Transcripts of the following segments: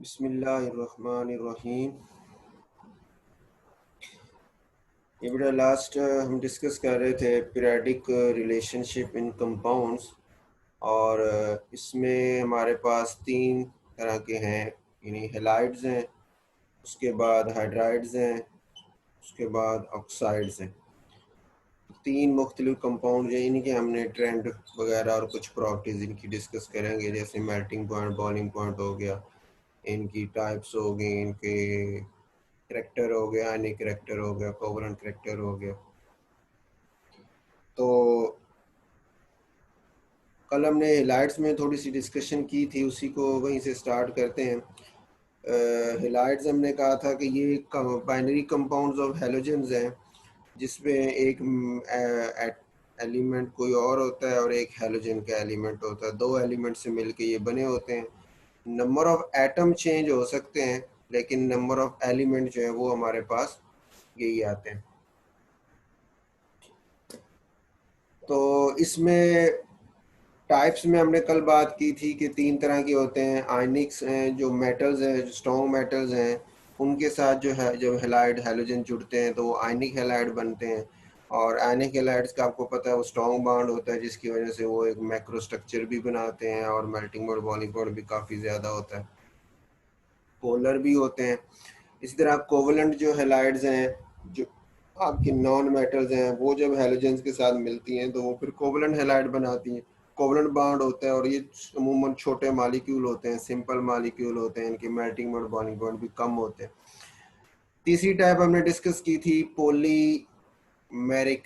बिस्मिल्लाहिर्रहमानिर्रहीम। ये बेटा लास्ट हम डिस्कस कर रहे थे पीरियोडिक रिलेशनशिप इन कंपाउंड्स और इसमें हमारे पास तीन तरह के हैं, यानी हेलाइड्स हैं, उसके बाद हाइड्राइड्स हैं, उसके बाद ऑक्साइड्स हैं। तीन मुख्तलिफ कंपाउंड हैं, इनके हमने ट्रेंड वगैरह और कुछ प्रॉपर्टीज़ इनकी डिस्कस करेंगे, जैसे मेल्टिंग पॉइंट, बॉइलिंग पॉइंट हो गया, इनकी टाइप्स हो गई, इनके करेक्टर हो गया, आयनिक करेक्टर हो गया, कोवलेंट करेक्टर हो गया। तो कल हमने हेलाइड्स में थोड़ी सी डिस्कशन की थी, उसी को वहीं से स्टार्ट करते हैं। हेलाइड्स हमने कहा था कि ये बाइनरी कंपाउंड्स ऑफ हैलोजेंस हैं, जिसमें एक एलिमेंट कोई और होता है और एक हैलोजन का एलिमेंट होता है। दो एलिमेंट से मिलके ये बने होते हैं। नंबर ऑफ एटम चेंज हो सकते हैं, लेकिन नंबर ऑफ एलिमेंट जो है वो हमारे पास यही आते हैं। तो इसमें टाइप्स में हमने कल बात की थी कि तीन तरह के होते हैं। आयनिक्स हैं, जो मेटल्स हैं, जो स्ट्रॉन्ग मेटल्स हैं, उनके साथ जो है जब हेलाइड हैलोजन जुड़ते हैं तो वो आयनिक हेलाइड बनते हैं। और आयनिक हेलाइड्स का आपको पता है वो स्ट्रॉन्ग बॉन्ड होता है, जिसकी वजह से वो एक मैक्रो स्ट्रक्चर भी बनाते हैं और मेल्टिंग पॉइंट, बॉइलिंग पॉइंट भी काफ़ी ज़्यादा होता है। पोलर भी होते हैं। इसी तरह कोवलेंट जो हेलाइड्स हैं, जो आपकी नॉन मेटल्स हैं, वो जब हैलोजेंस के साथ मिलती हैं तो वो फिर कोवलेंट हेलाइड बनाती हैं। कोवलेंट बॉन्ड होता है और ये अमूमन छोटे मालिक्यूल होते हैं, सिंपल मालिक्यूल होते हैं, इनके मेल्टिंग पॉइंट, बॉइलिंग पॉइंट भी कम होते हैं। तीसरी टाइप हमने डिस्कस की थी पॉलीमेरिक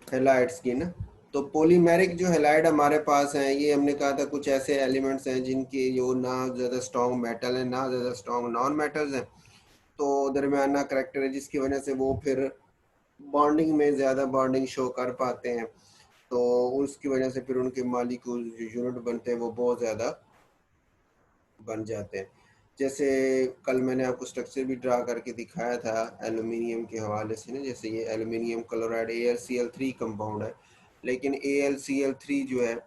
हेलाइड्स की ना। तो पॉलीमेरिक जो हेलाइड हमारे पास हैं, ये हमने कहा था कुछ ऐसे एलिमेंट्स हैं जिनके जो ना ज़्यादा स्ट्रॉन्ग मेटल है, ना ज़्यादा स्ट्रॉन्ग नॉन मेटल्स हैं, तो दरमियाना करेक्टर है, जिसकी वजह से वो फिर बॉन्डिंग में ज़्यादा बॉन्डिंग शो कर पाते हैं। तो उसकी वजह से फिर उनके मालिक्यूल जो यूनिट बनते हैं वो बहुत ज़्यादा बन जाते हैं। जैसे कल मैंने आपको स्ट्रक्चर भी ड्रा करके दिखाया था एल्यूमिनियम के हवाले से ना। जैसे ये एल्यूमिनियम क्लोराइड AlCl3 कंपाउंड है, लेकिन AlCl3 जो है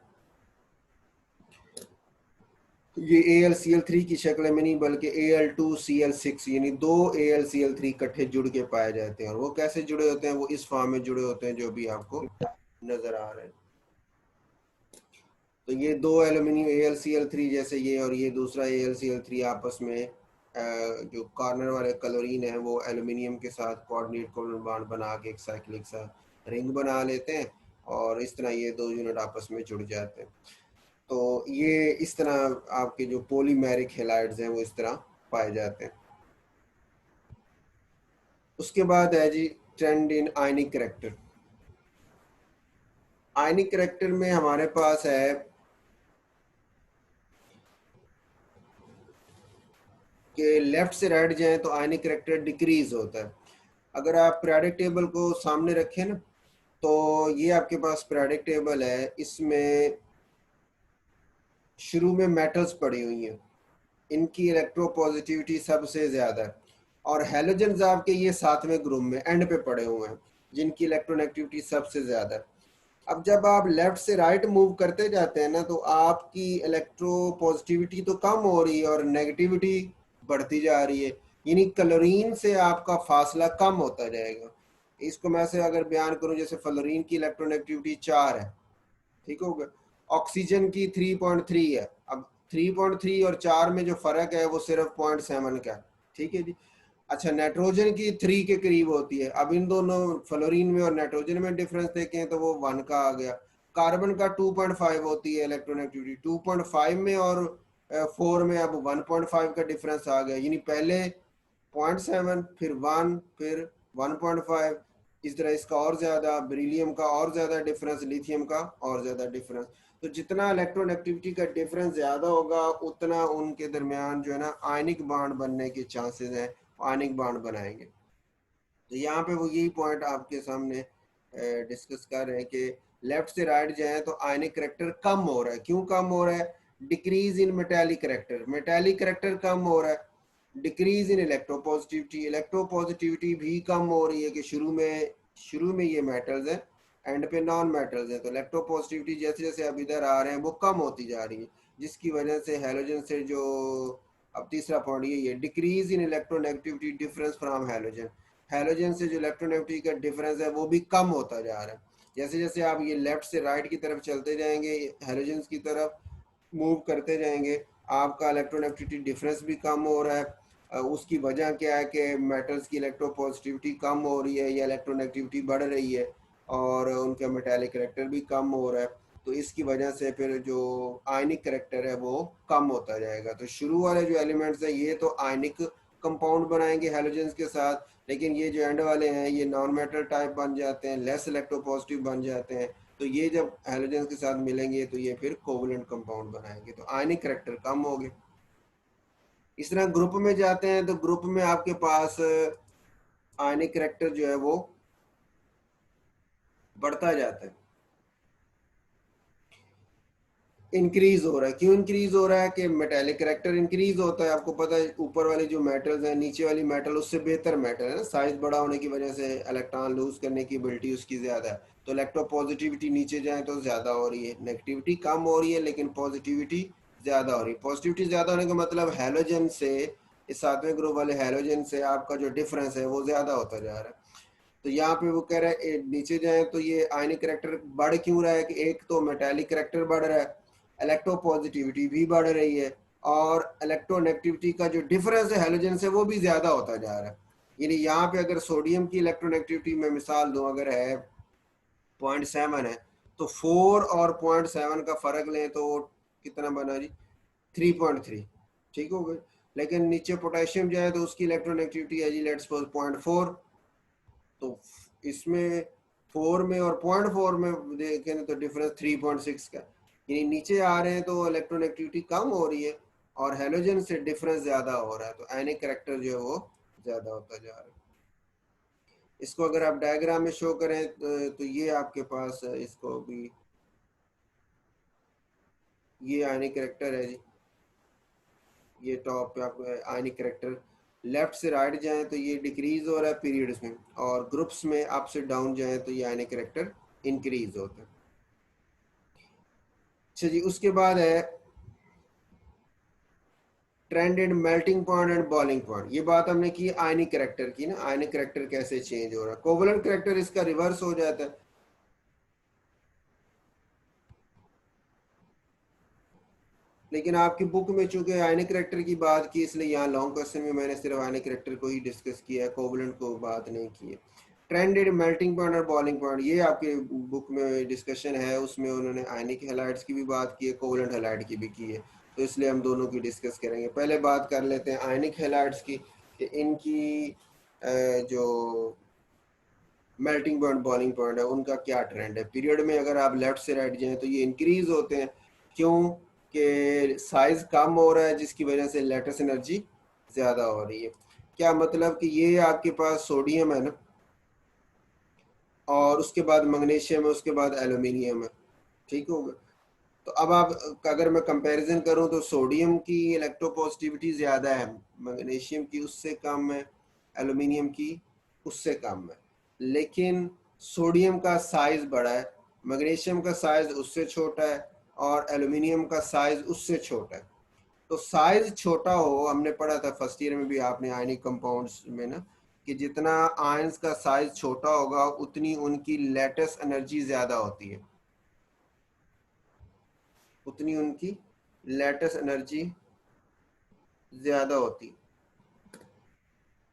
ये AlCl3 की शक्ल में नहीं बल्कि Al2Cl6 यानी दो AlCl3 इकट्ठे जुड़ के पाए जाते हैं। और वो कैसे जुड़े होते हैं, वो इस फॉर्म में जुड़े होते हैं जो भी आपको नजर आ रहे हैं। तो ये दो एल्यूमिनियम AlCl3 जैसे ये और ये दूसरा AlCl3 आपस में जो कॉर्नर वाले क्लोरीन है वो एल्यूमिनियम के साथ कोऑर्डिनेट कोवलेंट बॉन्ड बना के एक साइक्लिक सा रिंग बना लेते हैं और इस तरह ये दो यूनिट आपस में जुड़ जाते हैं। तो ये इस तरह आपके जो पॉलीमेरिक हेलाइड्स हैं वो इस तरह पाए जाते हैं। उसके बाद है जी ट्रेंड इन आयनिक करेक्टर। आयनिक करेक्टर में हमारे पास है कि लेफ्ट से राइट जाए तो आयनिक करेक्टर डिक्रीज होता है। अगर आप पीरियोडिक टेबल को सामने रखें ना, तो ये आपके पास पीरियोडिक टेबल है, इसमें शुरू में मेटल्स पड़ी हुई हैं, इनकी इलेक्ट्रोपॉजिटिविटी सबसे ज़्यादा है। और हैलोजेंस आपके ये सातवें ग्रुप में एंड पे पड़े हुए हैं, जिनकी इलेक्ट्रोनेगेटिविटी सबसे ज़्यादा है। अब जब आप लेफ्ट से राइट मूव करते जाते हैं ना, तो आपकी इलेक्ट्रोपॉजिटिविटी तो कम हो रही है और नेगेटिविटी बढ़ती जा रही है, यानी क्लोरीन से आपका फासला कम होता जाएगा। इसको मैं से अगर बयान करूं, जैसे फ्लोरीन की इलेक्ट्रोनेगेटिविटी 4 है, ठीक हो गया। ऑक्सीजन की 3.3 है। अब 3.3 और 4 में जो फर्क है वो सिर्फ 0.7 का है, ठीक है जी। अच्छा, नाइट्रोजन की 3 के करीब होती है। अब इन दोनों फ्लोरीन में और नाइट्रोजन में डिफरेंस देखें तो वो 1 का आ गया। कार्बन का 2.5 होती है इलेक्ट्रोनेगेटिविटी, 2.5 में और 4 में अब 1.5 का डिफरेंस आ गया, यानी पहले 0.7 फिर 1 फिर 1.5। इस तरह इसका और ज़्यादा, बेरिलियम का और ज़्यादा डिफरेंस, लिथियम का और ज़्यादा डिफरेंस। तो जितना इलेक्ट्रोनेगेटिविटी का डिफरेंस ज़्यादा होगा उतना उनके दरमियान जो है ना आयनिक बॉन्ड बनने के चांसेस हैं, आयनिक बॉन्ड बनाएंगे। तो यहाँ पे वो यही पॉइंट आपके सामने डिस्कस कर रहे हैं कि लेफ्ट से राइट जाए तो आयनिक करेक्टर कम हो रहा है। क्यों कम हो रहा है? Decrease in metallic character, metallic character कम हो रहा है। डिक्रीज इन इलेक्ट्रोपॉजिटिविटी, इलेक्ट्रोपॉजिटिविटी भी कम हो रही है कि शुरू में ये मेटल्स हैं एंड पे नॉन मेटल्स हैं, तो इलेक्ट्रोपॉजिटिविटी जैसे जैसे अब इधर आ रहे हैं वो कम होती जा रही है, जिसकी वजह से हैलोजन से जो, अब तीसरा पॉइंट ये है, decrease in electronegativity difference from halogen. Halogen से जो इलेक्ट्रोनेगेटिविटी का डिफरेंस है वो भी कम होता जा रहा है। जैसे जैसे आप ये लेफ्ट से राइट की तरफ चलते जाएंगे, हैलोजन की तरफ मूव करते जाएंगे, आपका इलेक्ट्रोनेगेटिविटी डिफरेंस भी कम हो रहा है। उसकी वजह क्या है कि मेटल्स की इलेक्ट्रोपॉजिटिविटी कम हो रही है या इलेक्ट्रोनेगेटिविटी बढ़ रही है, और उनका मेटालिक करैक्टर भी कम हो रहा है। तो इसकी वजह से फिर जो आयनिक करैक्टर है वो कम होता जाएगा। तो शुरू वाले जो एलिमेंट्स हैं ये तो आयनिक कंपाउंड बनाएंगे हैलोजेंस के साथ, लेकिन ये जो एंड वाले हैं ये नॉन मेटल टाइप बन जाते हैं, लेस इलेक्ट्रोपॉजिटिव बन जाते हैं। तो ये जब हैलोजेंस के साथ मिलेंगे तो ये फिर कोवलेंट कंपाउंड बनाएंगे, तो आयनिक करैक्टर कम हो गए। इस तरह ग्रुप में जाते हैं तो ग्रुप में आपके पास आयनिक करैक्टर जो है वो बढ़ता जाता है, इंक्रीज हो रहा है। क्यों इंक्रीज हो रहा है कि मेटेलिक करैक्टर इंक्रीज होता है। आपको पता है ऊपर वाली जो मेटल्स हैं, नीचे वाली मेटल उससे बेहतर मेटल है ना, साइज बड़ा होने की वजह से इलेक्ट्रॉन लूज करने की एबिलिटी उसकी ज्यादा है। तो इलेक्ट्रोपॉजिटिविटी नीचे जाए तो ज्यादा हो रही है, नेगेटिविटी कम हो रही है लेकिन पॉजिटिविटी ज्यादा हो रही है। पॉजिटिविटी ज्यादा होने का मतलब हैलोजन से, इस सातवें ग्रुप वाले हैलोजन से आपका जो डिफरेंस है वो ज्यादा होता जा रहा है। तो यहाँ पे वो कह रहा है नीचे जाए तो ये आयनिक करैक्टर बढ़ क्यों रहा है कि एक तो मेटालिक करैक्टर बढ़ रहा है, इलेक्ट्रोपॉजिटिविटी भी बढ़ रही है, और इलेक्ट्रोनेगेटिविटी का जो डिफरेंस है हैलोजन से वो भी ज्यादा होता जा रहा है। यानी यहाँ पे अगर सोडियम की इलेक्ट्रोनेगेटिविटी में मिसाल दूं, अगर है 0.7 है, तो 4 और 0.7 का फर्क लें तो कितना बना जी, 3.3, ठीक हो गए। लेकिन नीचे पोटेशियम जाए तो उसकी इलेक्ट्रोनेगेटिविटी है जी लेट्स सपोज 0.4, तो इसमें 4 में और 0.4 में देखें तो डिफरेंस 3.6 का, यानी नीचे आ रहे हैं तो इलेक्ट्रोनेगेटिविटी कम हो रही है और हैलोजन से डिफरेंस ज्यादा हो रहा है, तो आयनिक करैक्टर जो है वो ज्यादा होता जा रहा है। इसको अगर आप डायग्राम में शो करें तो ये आपके पास इसको भी, ये आयनिक करैक्टर है जी, ये टॉप पे आपको आयनिक करैक्टर। लेफ्ट से राइट जाएं तो ये डिक्रीज हो रहा है पीरियड्स में, और ग्रुप्स में अप से डाउन जाएं तो ये आयनिक करैक्टर इंक्रीज होता है। अच्छा जी, उसके बाद है trend in melting point and boiling point. ये बात हमने की आयनिक करैक्टर की ना, आयनिक करैक्टर कैसे चेंज हो रहा है। कोवलेंट करैक्टर इसका रिवर्स हो जाता है। लेकिन आपकी बुक में चूंकि आयनिक करैक्टर की बात की, इसलिए यहाँ लॉन्ग क्वेश्चन में मैंने सिर्फ आयनिक करैक्टर को ही डिस्कस किया है, कोवलेंट को बात नहीं की है। ट्रेंड इन मेल्टिंग पॉइंट और बॉइलिंग पॉइंट, ये आपके बुक में डिस्कशन है, उसमें उन्होंने आयनिक हैलाइड्स की भी बात की है, कोवलेंट हैलाइड की भी की है, तो इसलिए हम दोनों की डिस्कस करेंगे। पहले बात कर लेते हैं आयनिक हैलाइड्स की कि इनकी जो मेल्टिंग पॉइंट बॉइलिंग पॉइंट है उनका क्या ट्रेंड है। पीरियड में अगर आप लेफ्ट से राइट जाएं तो ये इंक्रीज होते हैं, क्यों कि साइज कम हो रहा है जिसकी वजह से लेटेस्ट एनर्जी ज़्यादा हो रही है। क्या मतलब कि ये आपके पास सोडियम है ना, और उसके बाद मैग्नीशियम है, उसके बाद एल्यूमिनियम है, ठीक होगा। तो अब आप, अगर मैं कंपैरिजन करूं तो सोडियम की इलेक्ट्रोपॉजिटिविटी ज़्यादा है, मैग्नीशियम की उससे कम है, एल्यूमिनियम की उससे कम है, लेकिन सोडियम का साइज बड़ा है, मैग्नीशियम का साइज उससे छोटा है, और एल्यूमिनियम का साइज उससे छोटा है। तो साइज छोटा हो, हमने पढ़ा था फर्स्ट ईयर में भी आपने आयनिक कंपाउंड्स में ना, कि जितना आयंस का साइज छोटा होगा उतनी उनकी लेटेस्ट एनर्जी ज़्यादा होती है, उतनी उनकी लेटेस्ट एनर्जी ज्यादा होती।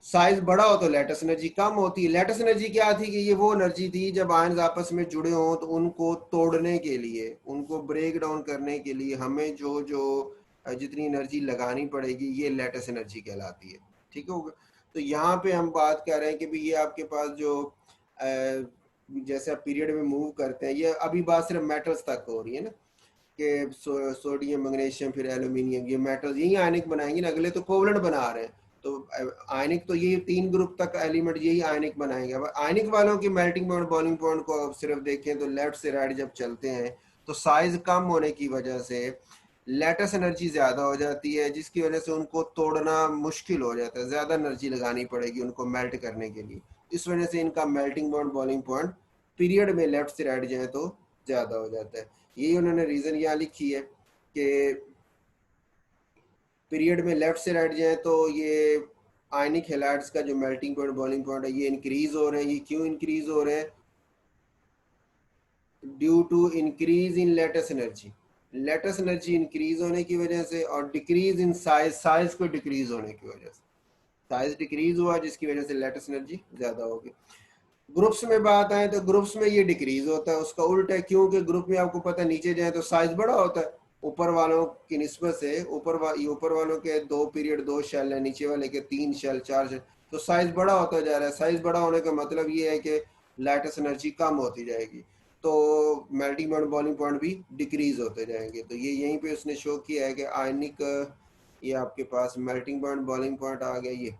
साइज बड़ा हो तो लेटेस्ट एनर्जी कम होती है। लेटेस्ट एनर्जी क्या थी कि ये वो एनर्जी थी जब आयंस आपस में जुड़े हों तो उनको तोड़ने के लिए, उनको ब्रेक डाउन करने के लिए हमें जो जो जितनी एनर्जी लगानी पड़ेगी ये लेटेस्ट एनर्जी कहलाती है, ठीक होगा। तो यहाँ पे हम बात कर रहे हैं कि भाई ये आपके पास जो जैसे आप पीरियड में मूव करते हैं, ये अभी बात सिर्फ मेटल्स तक हो रही है ना, कि सोडियम मैग्नीशियम फिर एल्यूमिनियम, ये मेटल्स यही आयनिक बनाएंगे ना, अगले तो कोवलेंट बना रहे हैं। तो आयनिक तो ये 3 ग्रुप तक एलिमेंट यही आयनिक बनाएंगे। अब आयनिक वालों की मेल्टिंग पॉइंट बॉइलिंग पॉइंट को अब सिर्फ देखें तो लेफ्ट से राइट जब चलते हैं तो साइज कम होने की वजह से लेटेस्ट एनर्जी ज्यादा हो जाती है, जिसकी वजह से उनको तोड़ना मुश्किल हो जाता है, ज्यादा एनर्जी लगानी पड़ेगी उनको मेल्ट करने के लिए। इस वजह से इनका melting point boiling point period में लेफ्ट से राइट जाए तो ज्यादा हो जाता है। यही उन्होंने रीजन यहाँ लिखी है कि पीरियड में लेफ्ट से राइट जाए तो ये आयनिक हैलाइड्स का जो मेल्टिंग पॉइंट बॉइलिंग पॉइंट है ये इंक्रीज हो रहे हैं। ये क्यों इंक्रीज हो रहे हैं? Due to increase in lattice energy. Lattice energy increase होने की वजह से और डिक्रीज इन साइज, साइज को डिक्रीज होने की वजह से, साइज डिक्रीज हुआ जिसकी वजह से लेटेस्ट एनर्जी ज्यादा होगी। ग्रुप्स में बात आए तो ग्रुप्स में ये डिक्रीज होता है, उसका उल्टा है, क्योंकि ग्रुप में आपको पता है नीचे जाए तो साइज बड़ा होता है ऊपर वालों की निस्बत से। ऊपर वालों के 2 पीरियड 2 शेल है, नीचे वाले के 3 शेल 4 शेल, तो साइज बड़ा होता जा रहा है। साइज बड़ा होने का मतलब ये है कि लेटेस्ट एनर्जी कम होती जाएगी, तो मेल्टिंग पॉइंट बॉइलिंग पॉइंट भी डिक्रीज होते जाएंगे। तो ये यहीं पे उसने शो किया है कि आयनिक, ये आपके पास मेल्टिंग पॉइंट बॉइलिंग पॉइंट आ गया, ये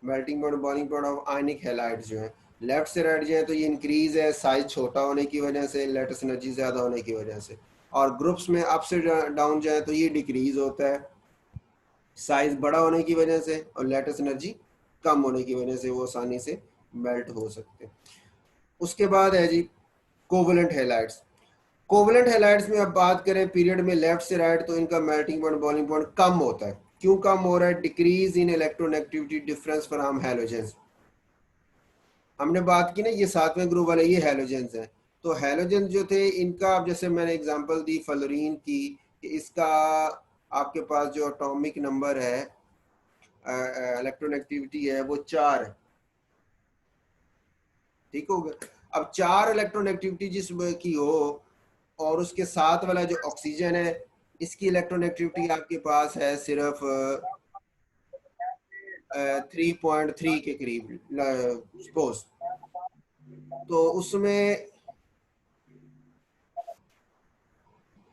melting point boiling point of ionic halides जो है लेफ्ट से राइट जाए तो ये इंक्रीज है साइज छोटा होने की वजह से, लेटेस्ट एनर्जी ज्यादा होने की वजह से। और ग्रुप्स में अप से डाउन जाए तो ये डिक्रीज होता है साइज बड़ा होने की वजह से और लेटेस्ट एनर्जी कम होने की वजह से, वो आसानी से मेल्ट हो सकते हैं। उसके बाद है जी कोवलेंट हैलाइड्स। कोवलेंट हैलाइड्स में अब बात करें पीरियड में लेफ्ट से राइट तो इनका मेल्टिंग पॉइंट बॉइलिंग पॉइंट कम होता है। क्यों कम हो रहा है? Decrease in electronegativity difference from halogens. हमने बात की ना ये 7वें ग्रुप वाले ये हैलोजेंस हैं। तो हैलोजेंस जो थे इनका, अब जैसे मैंने एग्जांपल दी फ्लोरीन की कि इसका आपके पास जो एटॉमिक नंबर है, इलेक्ट्रोनेगेटिविटी है वो 4 है, ठीक हो गया। अब 4 इलेक्ट्रोनेगेटिविटी जिस की हो और उसके साथ वाला जो ऑक्सीजन है इसकी इलेक्ट्रोनेगेटिविटी आपके पास है सिर्फ 3.3 के करीब सपोज, तो उसमें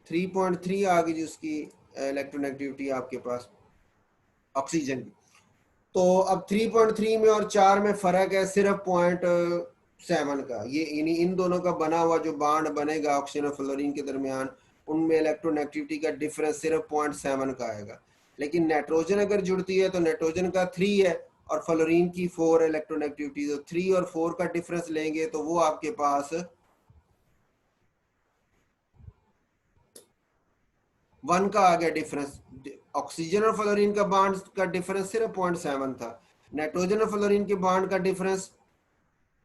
3.3 आ गई जिसकी इलेक्ट्रोनेगेटिविटी आपके पास ऑक्सीजन की। तो अब 3.3 में और 4 में फर्क है सिर्फ 0.7 का। ये इन दोनों का बना हुआ जो बाड बनेगा ऑक्सीजन और फ्लोरीन के दरमियान, उनमें इलेक्ट्रोनेगेटिविटी का डिफरेंस सिर्फ 0.7 का आएगा। लेकिन नाइट्रोजन अगर जुड़ती है तो नाइट्रोजन का 3 है और फ्लोरीन की 4 इलेक्ट्रोनेगेटिविटी, तो 3 और 4 का डिफरेंस लेंगे तो वो आपके पास 1 का आ गया डिफरेंस। ऑक्सीजन और फ्लोरीन का बॉन्ड का डिफरेंस सिर्फ 0.7 था, नाइट्रोजन और फ्लोरीन के बॉन्ड का डिफरेंस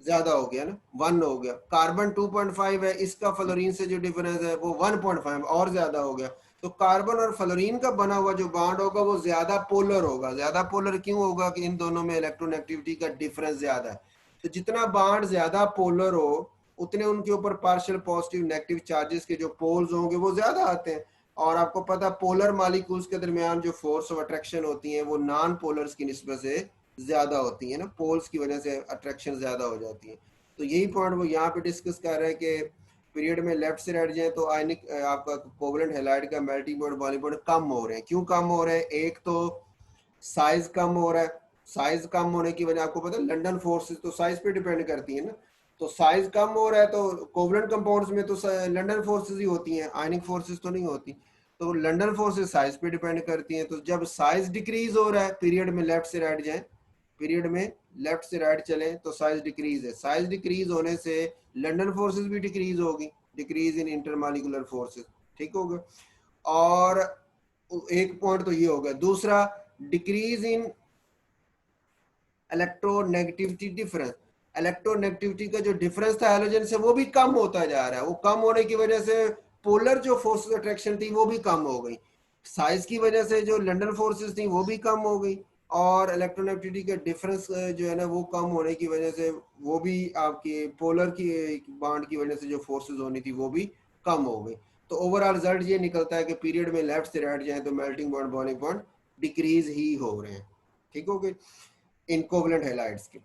ज्यादा हो गया ना, 1 हो गया। कार्बन 2.5 है, इसका फ्लोरीन से जो डिफरेंस है वो 1.5 और ज्यादा हो गया। तो कार्बन और फ्लोरीन का बना हुआ जो बॉन्ड होगा वो ज्यादा पोलर होगा। ज्यादा पोलर क्यों होगा? कि इन दोनों में इलेक्ट्रोनेगेटिविटी का डिफरेंस ज्यादा है। तो जितना बॉन्ड ज्यादा पोलर हो उतने उनके ऊपर पार्शियल पॉजिटिव नेगेटिव चार्जेस के जो पोल्स होंगे वो ज्यादा आते हैं। और आपको पता पोलर मॉलिक्यूल्स के दरमियान जो फोर्स ऑफ अट्रैक्शन होती है वो नॉन पोलर्स की निस्बत से ज्यादा होती है ना, पोल्स की वजह से अट्रैक्शन ज्यादा हो जाती है। तो यही पॉइंट वो यहाँ पे डिस्कस कर रहे हैं कि पीरियड में लेफ्ट से राइट जाए तो आयनिक आपका कोवलेंट हैलाइड का मेल्टिंग पॉइंट बॉइलिंग पॉइंट कम हो रहे हैं। क्यों कम हो रहे हैं? एक तो साइज कम हो रहा है। साइज कम होने की वजह आपको पता है लंदन फोर्सेस तो साइज पे डिपेंड करती है ना, तो साइज कम हो रहा है तो कोवलेंट कंपाउंड्स में तो लंदन फोर्सेस ही होती हैं, आयनिक फोर्सेस तो नहीं होती। तो लंदन फोर्सेस साइज पे डिपेंड करती हैं। तो जब साइज डिक्रीज हो रहा है पीरियड में लेफ्ट से राइट जाए, पीरियड में लेफ्ट से राइट चले तो साइज डिक्रीज है। साइज डिक्रीज होने से लंदन फोर्सेस भी डिक्रीज होगी, डिक्रीज इन इंटरमॉलिक्यूलर फोर्सेस, ठीक होगा। और एक पॉइंट तो ये होगा। दूसरा, decrease in electronegativity difference. Electronegativity का जो डिफरेंस था हैलोजन से वो भी कम होता जा रहा है। वो कम होने की वजह से पोलर जो फोर्सेस अट्रैक्शन थी वो भी कम हो गई। साइज की वजह से जो लंदन फोर्सेस थी वो भी कम हो गई और इलेक्ट्रोनेगेटिविटी का डिफरेंस जो है ना वो कम होने की वजह से वो भी आपकी पोलर की बॉन्ड की वजह से जो फोर्सेस होनी थी वो भी कम हो गई। तो ओवरऑल रिजल्ट ये निकलता है कि पीरियड में लेफ्ट से राइट जाए तो melting point boiling point decrease ही हो रहे हैं, ठीक हो गए इन कोवलेंट हैलाइड्स के।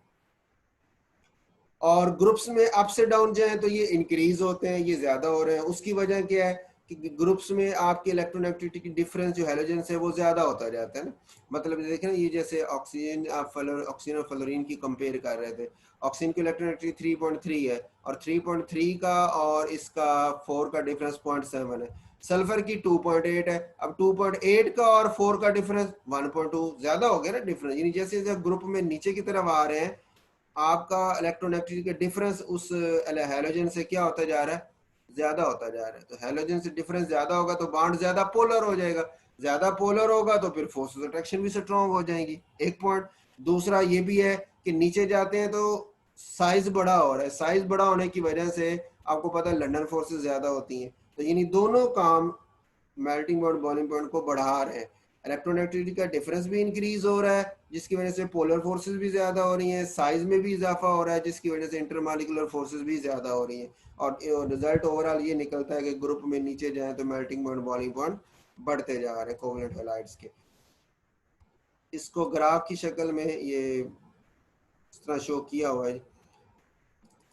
और ग्रुप्स में अप से डाउन जाए तो ये इंक्रीज होते हैं, ये ज्यादा हो रहे हैं। उसकी वजह क्या है कि ग्रुप्स में आपकी इलेक्ट्रोनेगेटिविटी की डिफरेंस जो हैलोजन से वो ज्यादा होता जाता है ना। मतलब देखें ना, ये जैसे ऑक्सीजन आप ऑक्सीजन और फ्लोरीन की कंपेयर कर रहे थे, ऑक्सीजन की इलेक्ट्रोनेगेटिविटी 3.3 है और 3.3 का और इसका 4 का डिफरेंस 0.7 है। सल्फर की 2.8 है, अब 2.8 का और 4 का डिफरेंस 1.2 ज्यादा हो गया ना डिफरेंस। यानी जैसे जैसे ग्रुप में नीचे की तरफ आ रहे हैं आपका इलेक्ट्रोनेगेटिविटी का डिफरेंस उस हैलोजन से क्या होता जा रहा है, ज्यादा होता जा रहा है। तो हैलोजन से डिफरेंस ज्यादा होगा तो बॉन्ड ज्यादा पोलर हो जाएगा, ज्यादा पोलर होगा तो फिर फोर्स ऑफ अट्रैक्शन भी स्ट्रॉन्ग हो जाएंगी, एक पॉइंट। दूसरा ये भी है कि नीचे जाते हैं तो साइज बड़ा हो रहा है, साइज बड़ा होने की वजह से आपको पता है लंदन फोर्सेस ज्यादा होती हैं, तो यानी दोनों काम मेल्टिंग पॉइंट बॉइलिंग पॉइंट को बढ़ा रहे हैं। इलेक्ट्रोनेगेटिविटी का डिफरेंस भी इंक्रीज हो रहा है जिसकी वजह से पोलर फोर्सेस भी ज्यादा हो रही हैं, साइज में भी इजाफा हो रहा है जिसकी वजह से इंटरमॉलिक्यूलर फोर्सेस भी ज्यादा हो रही हैं, और रिजल्ट ओवरऑल ये निकलता है कि ग्रुप में नीचे जाए तो मेल्टिंग पॉइंट बॉइलिंग पॉइंट बढ़ते जा रहे हैं कोवलेंट हैलाइड्स के। इसको ग्राफ की शक्ल में ये इस तरह शो किया हुआ है,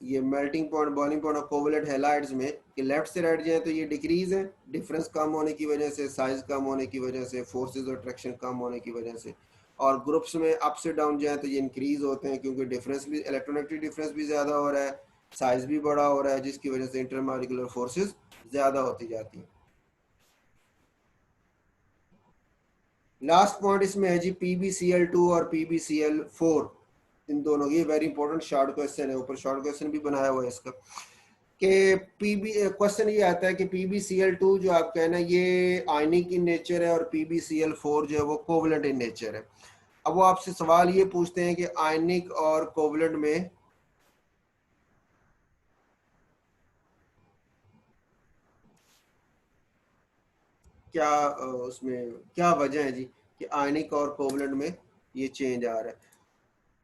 ये मेल्टिंग पॉइंट बॉइलिंग पॉइंट और कोवलेंट हैलाइड्स में कि लेफ्ट से राइट जाए तो ये डिक्रीज है, डिफरेंस कम होने की वजह से, साइज कम होने की वजह से, फोर्सेस और अट्रैक्शन कम होने की वजह से। और ग्रुप्स में अप से डाउन जाए तो ये इंक्रीज होते हैं क्योंकि डिफरेंस भी, इलेक्ट्रोनेगेटिव डिफरेंस भी ज़्यादा हो रहा है, साइज भी बड़ा हो रहा है जिसकी वजह से इंटरमॉलिक्यूलर फोर्सेस ज़्यादा होती जाती हैं। लास्ट पॉइंट इसमें है जी PbCl2 और PbCl4, इन दोनों, ये वेरी इंपॉर्टेंट शॉर्ट क्वेश्चन है, ऊपर शॉर्ट क्वेश्चन भी बनाया हुआ है इसका कि क्वेश्चन ये आता है कि PbCl2 जो आपका है ना ये आयनिक इन नेचर है और PbCl4 जो है वो कोवलेंट इन नेचर है। अब वो आपसे सवाल ये पूछते हैं कि आयनिक और कोवलेंट में क्या उसमें क्या वजह है जी कि आयनिक और कोवलेंट में ये चेंज आ रहा है।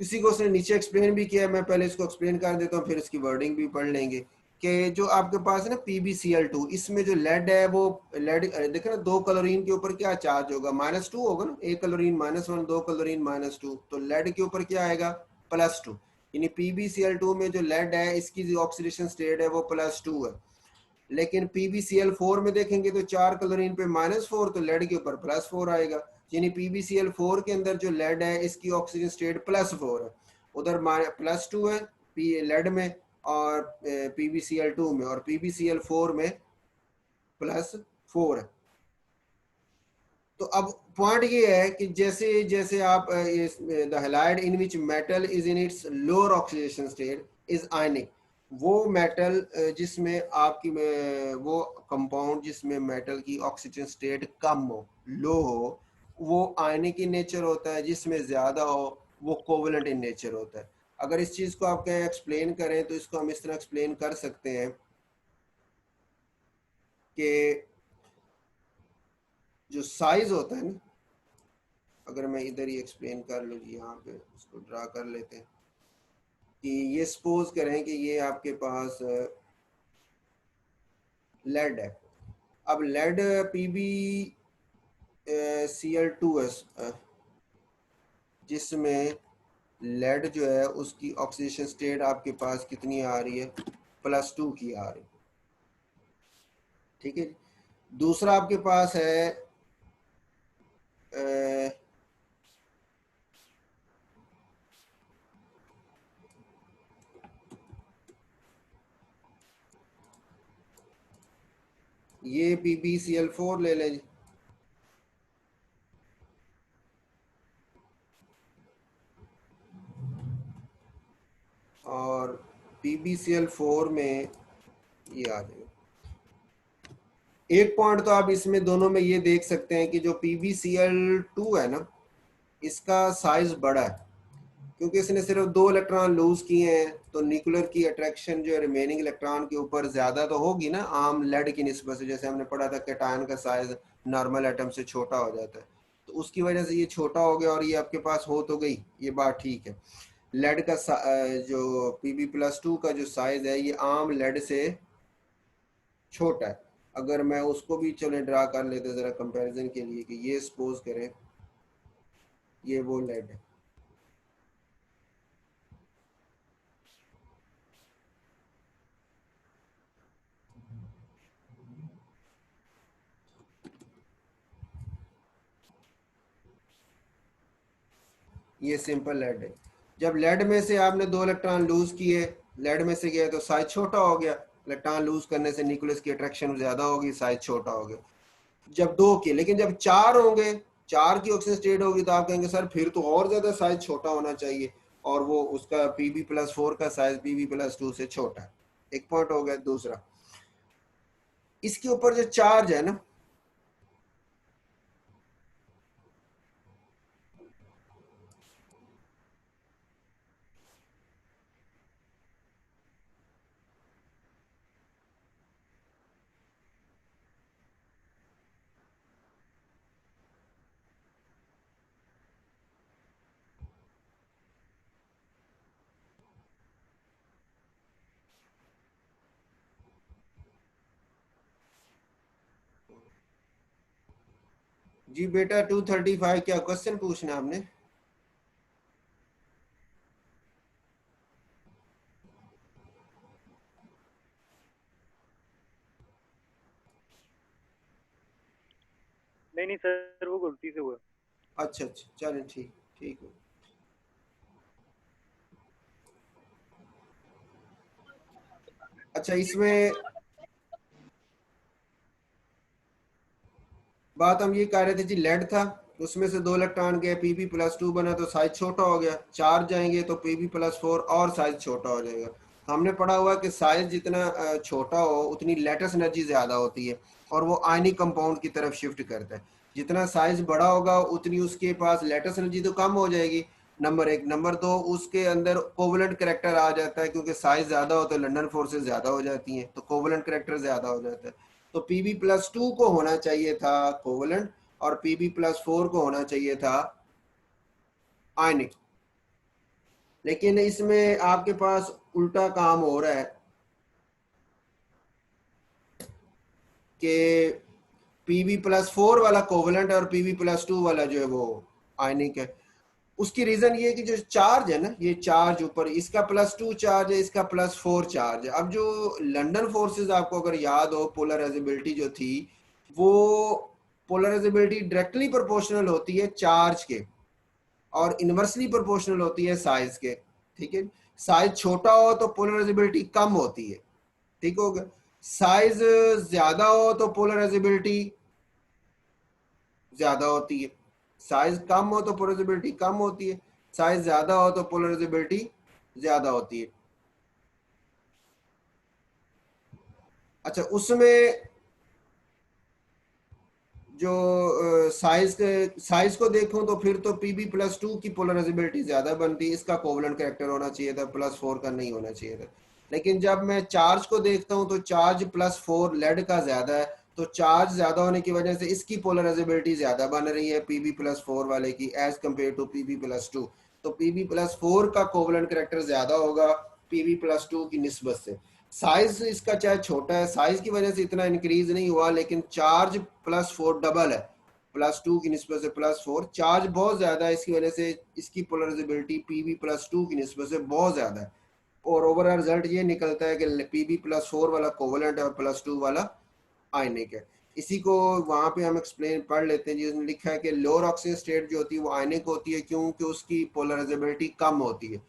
इसी को उसने नीचे एक्सप्लेन भी किया, मैं पहले इसको एक्सप्लेन कर देता हूँ फिर इसकी वर्डिंग भी पढ़ लेंगे कि जो आपके पास है ना PbCl2, इसमें जो लेड है वो लेड देखो ना, 2 क्लोरीन के ऊपर क्या चार्ज होगा, -2 होगा ना, 1 क्लोरीन -1, 2 क्लोरीन -2, तो लेड के ऊपर क्या आएगा, +2। यानी PbCl2 में जो लेड है इसकी जो ऑक्सीडेशन स्टेट है वो +2 है। लेकिन PbCl4 में देखेंगे तो 4 क्लोरीन पे -4, तो लेड के ऊपर +4 आएगा। यानी PbCl4 के अंदर जो लेड है इसकी ऑक्सीजन स्टेट +4 है, उधर +2 है लेड में और PbCl2 में, और PbCl4 में +4 है। तो अब पॉइंट ये है कि जैसे जैसे आप the halide in which metal is in its lower oxidation state is आयनिक, वो मेटल जिसमें आपकी वो कंपाउंड जिसमें मेटल की ऑक्सीजन स्टेट कम हो, लो हो, वो आयनिक इन नेचर होता है, जिसमें ज़्यादा हो वो कोवलेंट इन नेचर होता है। अगर इस चीज़ को आप कहें एक्सप्लेन करें तो इसको हम इस तरह एक्सप्लेन कर सकते हैं कि जो साइज होता है ना, अगर मैं इधर ही एक्सप्लेन कर लूँ जी, यहाँ पे इसको ड्रा कर लेते हैं कि ये सपोज करें कि ये आपके पास लेड है। अब लेड PbCl2 है जिसमें लेड जो है उसकी ऑक्सीडेशन स्टेट आपके पास कितनी आ रही है, +2 की आ रही, ठीक है। दूसरा आपके पास है ये PbCl4 ले लें, और PbCl4 में ये आ जाएगा। एक पॉइंट तो आप इसमें दोनों में ये देख सकते हैं कि जो PbCl2 है ना इसका साइज बड़ा है क्योंकि इसने सिर्फ 2 इलेक्ट्रॉन लूज किए हैं, तो न्यूक्लियर की अट्रैक्शन जो रिमेनिंग इलेक्ट्रॉन के ऊपर ज्यादा तो होगी ना आम लेड की निस्बत से, जैसे हमने पढ़ा था कैटायन का साइज नॉर्मल एटम से छोटा हो जाता है, तो उसकी वजह से ये छोटा हो गया और ये आपके पास हो तो गई, ये बात ठीक है। लेड का जो Pb+2 का जो साइज है ये आम लेड से छोटा है। अगर मैं उसको भी चले ड्रा कर लेते ज़रा कंपैरिजन के लिए कि ये सपोज करें ये वो लेड है, ये सिंपल लेड है। जब लेड में से आपने 2 इलेक्ट्रॉन लूज किए, लेड में से गया तो साइज छोटा हो गया, इलेक्ट्रॉन लूज करने से न्यूक्लियस की अट्रैक्शन ज्यादा होगी, साइज छोटा हो गया। जब 2 के, लेकिन जब 4 होंगे, 4 की ऑक्सीजन स्टेट होगी तो आप कहेंगे सर फिर तो और ज्यादा साइज छोटा होना चाहिए, और वो उसका Pb+4 का साइज Pb+2 से छोटा है। एक पॉइंट हो गया। दूसरा, इसके ऊपर जो चार्ज है ना, जी बेटा 235 क्या क्वेश्चन पूछना है आपने? नहीं नहीं सर, वो गलती से हुआ। अच्छा अच्छा, चलें ठीक ठीक है। अच्छा, इसमें बात हम ये कह रहे थे जी, लेड था, उसमें से 2 इलेक्ट्रॉन गए, Pb+2 बना तो साइज छोटा हो गया। चार जाएंगे तो Pb+4 और साइज छोटा हो जाएगा। हमने पढ़ा हुआ कि साइज जितना छोटा हो उतनी लेटेस्ट एनर्जी ज़्यादा होती है और वो आयनिक कंपाउंड की तरफ शिफ्ट करता है। जितना साइज बड़ा होगा उतनी उसके पास लेटेस्ट एनर्जी तो कम हो जाएगी, नंबर एक। नंबर दो, उसके अंदर कोवलेंट करेक्टर आ जाता है, क्योंकि साइज ज़्यादा हो तो लंदन फोर्सेस ज़्यादा हो जाती हैं, तो कोवलेंट करेक्टर ज़्यादा हो जाता है। तो Pb+2 को होना चाहिए था कोवलेंट और Pb+4 को होना चाहिए था आयनिक। लेकिन इसमें आपके पास उल्टा काम हो रहा है कि Pb+4 वाला कोवलेंट और Pb+2 वाला जो है वो आयनिक है। उसकी रीजन ये है कि जो चार्ज है ना, ये चार्ज ऊपर इसका +2 चार्ज है, इसका +4 चार्ज है। अब जो लंदन फोर्सेस आपको अगर याद हो, पोलराइजेबिलिटी जो थी, वो पोलराइजेबिलिटी डायरेक्टली प्रोपोर्शनल होती है चार्ज के और इनवर्सली प्रोपोर्शनल होती है साइज के। ठीक है, साइज छोटा हो तो पोलराइजेबिलिटी कम होती है, ठीक हो गया। साइज ज्यादा हो तो पोलराइजेबिलिटी ज्यादा होती है, साइज कम हो तो पोलराइजेबिलिटी कम होती है, साइज ज्यादा हो तो पोलराइजेबिलिटी ज्यादा होती है। अच्छा, उसमें जो साइज को देखूं तो फिर तो Pb+2 की पोलराइजेबिलिटी ज्यादा बनती है, इसका कोवलेंट कैरेक्टर होना चाहिए था, +4 का नहीं होना चाहिए था। लेकिन जब मैं चार्ज को देखता हूं तो चार्ज +4 लेड का ज्यादा है, तो चार्ज ज्यादा होने की वजह से इसकी पोलराइजेबिलिटी ज्यादा बन रही है Pb+4 वाले की एज कम्पेयर टू Pb+2। तो Pb+4 का कोवलेंट कैरेक्टर ज्यादा होगा Pb+2 की निस्बत से। साइज इसका चाहे छोटा है, साइज की वजह से इतना इंक्रीज नहीं हुआ, लेकिन चार्ज +4 डबल है, +2 की निस्बत से +4 चार्ज बहुत ज्यादा है, इसकी वजह से इसकी पोलराइजेबिलिटी Pb+2 की निस्बत से बहुत ज्यादा है। और ओवरऑल रिजल्ट ये निकलता है कि Pb+4 वाला कोवलेंट है और +2 वाला आयनिक है। इसी को वहां पे हम एक्सप्लेन पढ़ लेते हैं, जिसमें लिखा है कि लोअर ऑक्सीजन स्टेट जो होती है वो आयनिक होती है, क्योंकि उसकी पोलराइजेबिलिटी कम होती है।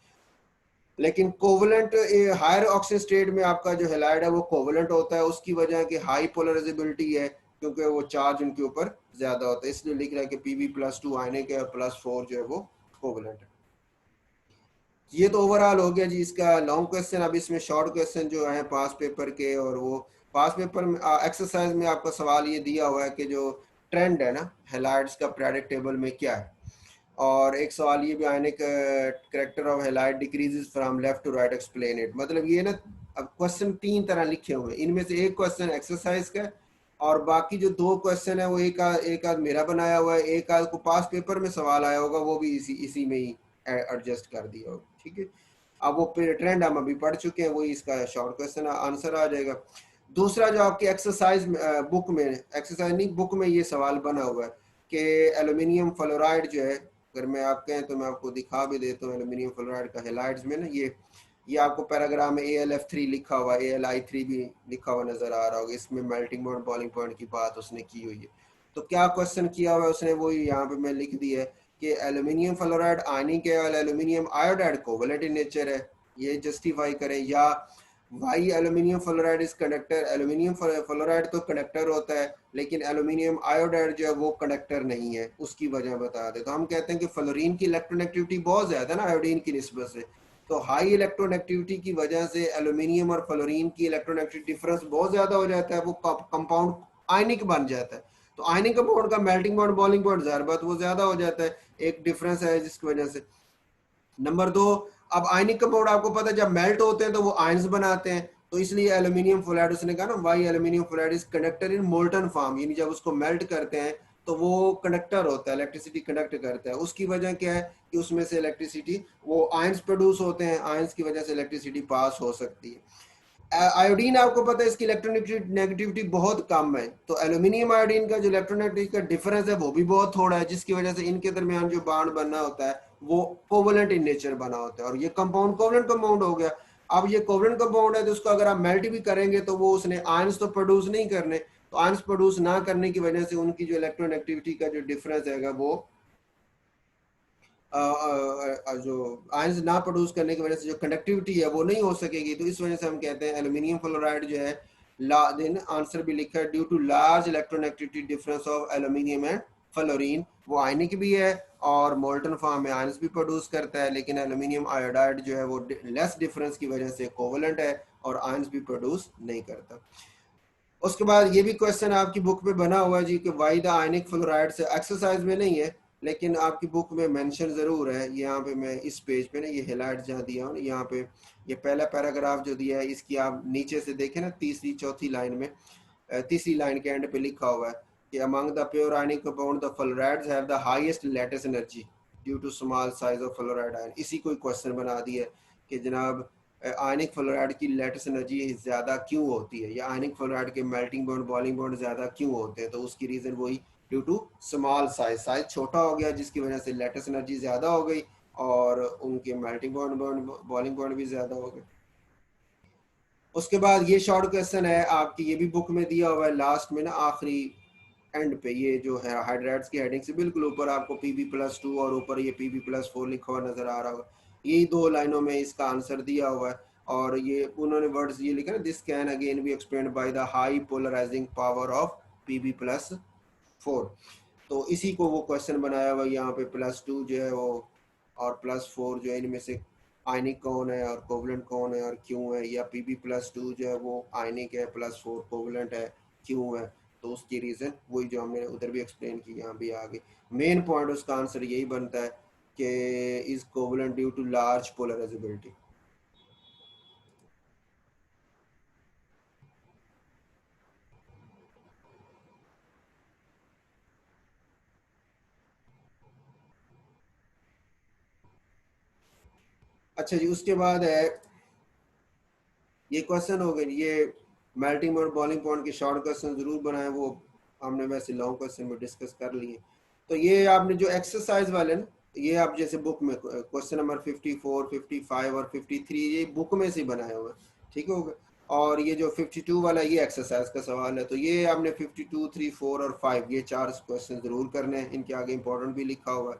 लेकिन कोवलेंट हायर ऑक्सीजन स्टेट में आपका जो हेलाइड है वो कोवलेंट होता है, उसकी वजह की हाई पोलराइजेबिलिटी है, क्योंकि वो चार्ज उनके ऊपर ज्यादा होता है। इसलिए लिख रहा है कि Pb+2 आयनिक है और +4 जो है वो कोवलेंट है। ये तो ओवरऑल हो गया जी इसका लॉन्ग क्वेश्चन। अब इसमें शॉर्ट क्वेश्चन जो है पास पेपर के, और वो पास पेपर में एक्सरसाइज में आपका सवाल ये दिया हुआ है कि जो ट्रेंड है ना हेलाइड्स का पीरियोडिक टेबल में क्या है। और एक सवाल ये भी आने का, character of halide decreases from left to right, explain it. मतलब ये ना, अब क्वेश्चन 3 तरह लिखे हुए हैं, इनमें से एक क्वेश्चन एक्सरसाइज का है और बाकी जो 2 क्वेश्चन है वो एक आध मेरा बनाया हुआ है, एक आध को पास पेपर में सवाल आया होगा, वो भी इसी में ही एडजस्ट कर दिया होगा। ठीक है, अब वो ट्रेंड हम अभी पढ़ चुके हैं, वही इसका शॉर्ट क्वेश्चन आंसर आ जाएगा। दूसरा, जो आपकी एक्सरसाइज बुक में, एक्सरसाइज नहीं बुक में ये सवाल बना हुआ है कि एल्यूमिनियम फ्लोराइड जो है, अगर मैं आप कहें तो मैं आपको दिखा भी देता हूँ एल्यूमिनियम फ्लोराइड का हेलाइड्स में ना, ये आपको पैराग्राफ में AlF3 लिखा हुआ, Al(I3) भी लिखा हुआ नजर आ रहा होगा। इसमें मेल्टिंग पॉइंट बॉइलिंग पॉइंट की बात उसने की हुई है। तो क्या क्वेश्चन किया हुआ है उसने, वो यहाँ पे मैं लिख दिया है कि एल्यूमिनियम फ्लोराइड आयनिक है और aluminium iodide covalent in nature है, ये जस्टिफाई करें। या why aluminium fluoride is conductor, aluminium fluoride तो कंडक्टर होता है, लेकिन एल्यूमिनियम आयोडाइड जो है वो कंडक्टर नहीं है, उसकी वजह बता दे। तो हम कहते हैं कि फ्लोरीन की इलेक्ट्रोनेगेटिविटी बहुत ज्यादा है ना आयोडीन की निस्बत से, तो हाई इलेक्ट्रोनेगेटिविटी की वजह से एल्यूमिनियम और फ्लोरीन की इलेक्ट्रोनेगेटिविटी डिफरेंस बहुत ज्यादा हो जाता है, वो कंपाउंड आयनिक बन जाता है। तो आयनिक कंपाउंड का मेल्टिंग पॉइंट बॉइलिंग पॉइंट ज़ाहिर बात वो ज्यादा हो जाता है, एक डिफरेंस है जिसकी वजह से। नंबर दो, अब आयनिक कंपाउंड आपको पता है जब मेल्ट होते हैं तो वो आयंस बनाते हैं, तो इसलिए एल्यूमिनियम फ्लोराइड, उसने कहा ना why aluminium fluoride is conductor in molten form, यानी जब उसको मेल्ट करते हैं तो वो कंडक्टर होता है, इलेक्ट्रिसिटी कंडक्ट करता है। उसकी वजह क्या है कि उसमें से इलेक्ट्रिसिटी, वो आयंस प्रोड्यूस होते हैं, आयंस की वजह से इलेक्ट्रिसिटी पास हो सकती है। आयोडीन आपको पता है इसकी इलेक्ट्रोनेगेटिविटी बहुत कम है, तो एल्यूमिनियम आयोडीन का जो इलेक्ट्रोनेगेटिविटी का डिफरेंस है वो भी बहुत थोड़ा है, जिसकी वजह से इनके दरमियान जो बॉन्ड बनना होता है वो कोवलेंट इन नेचर बना होता है, और ये कंपाउंड कोवलेंट कंपाउंड हो गया। अब ये कोवलेंट कंपाउंड है तो उसको अगर आप मेल्ट भी करेंगे तो वो उसने आयंस तो प्रोड्यूस नहीं करने, तो आयंस प्रोड्यूस ना करने की वजह से उनकी जो इलेक्ट्रोनेगेटिविटी का जो डिफरेंस है वो जो आयंस ना प्रोड्यूस करने की वजह से जो कंडक्टिविटी है वो नहीं हो सकेगी। तो इस वजह से हम कहते हैं एल्यूमिनियम फ्लोराइड जो है, देन आंसर भी लिखा है due to large electronegativity difference of aluminium and fluorine, वो आयनिक भी है और मोल्टन फॉर्म में आयंस भी प्रोड्यूस करता है, लेकिन एल्यूमिनियम आयोडाइड जो है वो लेस डिफरेंस की वजह से कोवलेंट है और आयंस भी प्रोड्यूस नहीं करता। उसके बाद ये भी क्वेश्चन आपकी बुक में बना हुआ है जी कि वाई द आयनिक फ्लोराइड से, एक्सरसाइज में नहीं है लेकिन आपकी बुक में मेंशन जरूर है। यहाँ पे मैं इस पेज पे ना ये हाईलाइट जहाँ दिया हूँ, यहाँ पे ये पहला पैराग्राफ जो दिया है इसकी आप नीचे से देखें ना, तीसरी चौथी लाइन में, तीसरी लाइन के एंड पे लिखा हुआ है कि among the pure ionic compound the fluorides have the highest lattice energy due to small size of fluoride ion. इसी को क्वेश्चन बना दिया कि जनाब आयनिक फ्लोराइड की लैटिस एनर्जी ज़्यादा क्यों होती है, या आयनिक फ्लोराइड के मेल्टिंग पॉइंट बॉइलिंग पॉइंट ज़्यादा क्यों होते हैं, तो उसकी रीज़न वही due to small size, size छोटा हो गया जिसकी वजह से लैटिस एनर्जी ज़्यादा हो गई और उनके मेल्टिंग पॉइंट बॉइलिंग पॉइंट भी ज़्यादा हो गए। उसके बाद ये शॉर्ट क्वेश्चन है आपकी, ये भी बुक में दिया हुआ है लास्ट में ना आखिरी एंड पे, ये जो है हाइड्राइड्स की हेडिंग से बिल्कुल ऊपर आपको Pb+2 और ऊपर ये Pb+4 लिखा हुआ नजर आ रहा होगा, यही दो लाइनों में इसका आंसर दिया हुआ है। और ये उन्होंने वर्ड्स ये लिखा ना, this can again be explained by the high polarising power of Pb+4, तो इसी को वो क्वेश्चन बनाया हुआ यहाँ पे। +2 जो है वो और +4 जो है इनमें से आयनिक कौन है और कोवलेंट कौन है और क्यों है, या Pb+2 जो है वो आयनिक है, +4 कोवलेंट है, क्यों है, तो उसकी रीज़न वही जो हमने उधर भी एक्सप्लेन की यहाँ भी आगे। मेन पॉइंट उसका आंसर यही बनता है कि is covalent due to large polarisability. अच्छा जी, उसके बाद है ये क्वेश्चन हो गए, ये मेल्टिंग और बॉइलिंग पॉइंट के शॉर्ट क्वेश्चन जरूर बनाए, वो हमने वैसे लॉन्ग क्वेश्चन में डिस्कस कर लिए। तो ये आपने जो एक्सरसाइज वाले ना, ये आप जैसे बुक में क्वेश्चन नंबर 54, 55 और 53 ये बुक में से बनाए हुए हैं, ठीक है। और ये जो 52 वाला ये एक्सरसाइज का सवाल है, तो ये आपने 52, 3, 4 और 5 ये चार क्वेश्चन जरूर करने हैं, इनके आगे इंपॉर्टेंट भी लिखा हुआ है।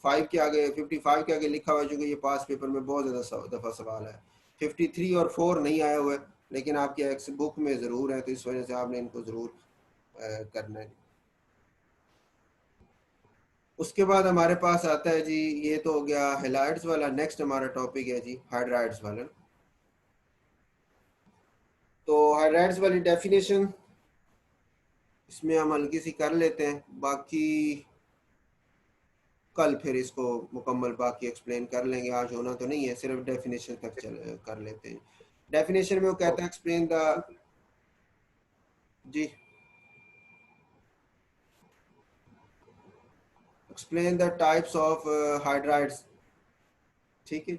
5 के आगे 55 के आगे लिखा हुआ है चूँकि ये पास पेपर में बहुत ज़्यादा दफ़ा सवाल है। 53 और 4 नहीं आया हुआ है लेकिन आपके एक्स बुक में ज़रूर है, तो इस वजह से आपने इनको ज़रूर करना है। उसके बाद हमारे पास आता है जी, ये तो हो गया हेलाइड्स वाला, नेक्स्ट हमारा टॉपिक है जी हाइड्राइड्स वाला। तो हाइड्राइड्स वाली डेफिनेशन इसमें हम हल्की सी कर लेते हैं, बाकी कल फिर इसको मुकम्मल बाकी एक्सप्लेन कर लेंगे, आज होना तो नहीं है, सिर्फ डेफिनेशन तक चल कर लेते हैं। डेफिनेशन में वो कहता है एक्सप्लेन द, जी explain the types of hydrides, ठीक है।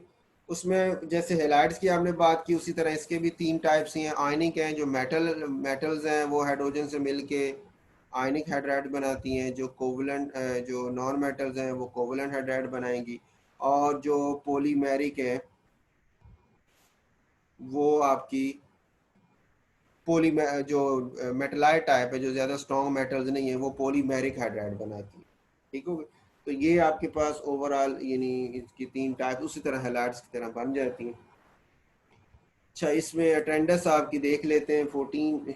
उसमें जैसे हेलाइड्स की आपने बात की उसी तरह इसके भी तीन टाइप्स हैं। आयनिक हैं, जो मेटल्स हैं वो हाइड्रोजन से मिलके आयनिक हाइड्राइड बनाती हैं, जो कोवलेंट जो नॉन मेटल्स हैं वो कोवलेंट हाइड्राइड बनाएंगी, और जो पॉलीमेरिक है वो आपकी पोली जो मेटलाइट टाइप है, जो ज़्यादा स्ट्रॉन्ग मेटल्स नहीं है, वो पॉलीमेरिक हाइड्राइड बनाती है, ठीक हो गया। तो ये आपके पास ओवरऑल यानी इसकी तीन टाइप उसी तरह हेलाइड्स की तरह बन जाती हैं। अच्छा, इसमें अटेंडेंस आपकी देख लेते हैं 14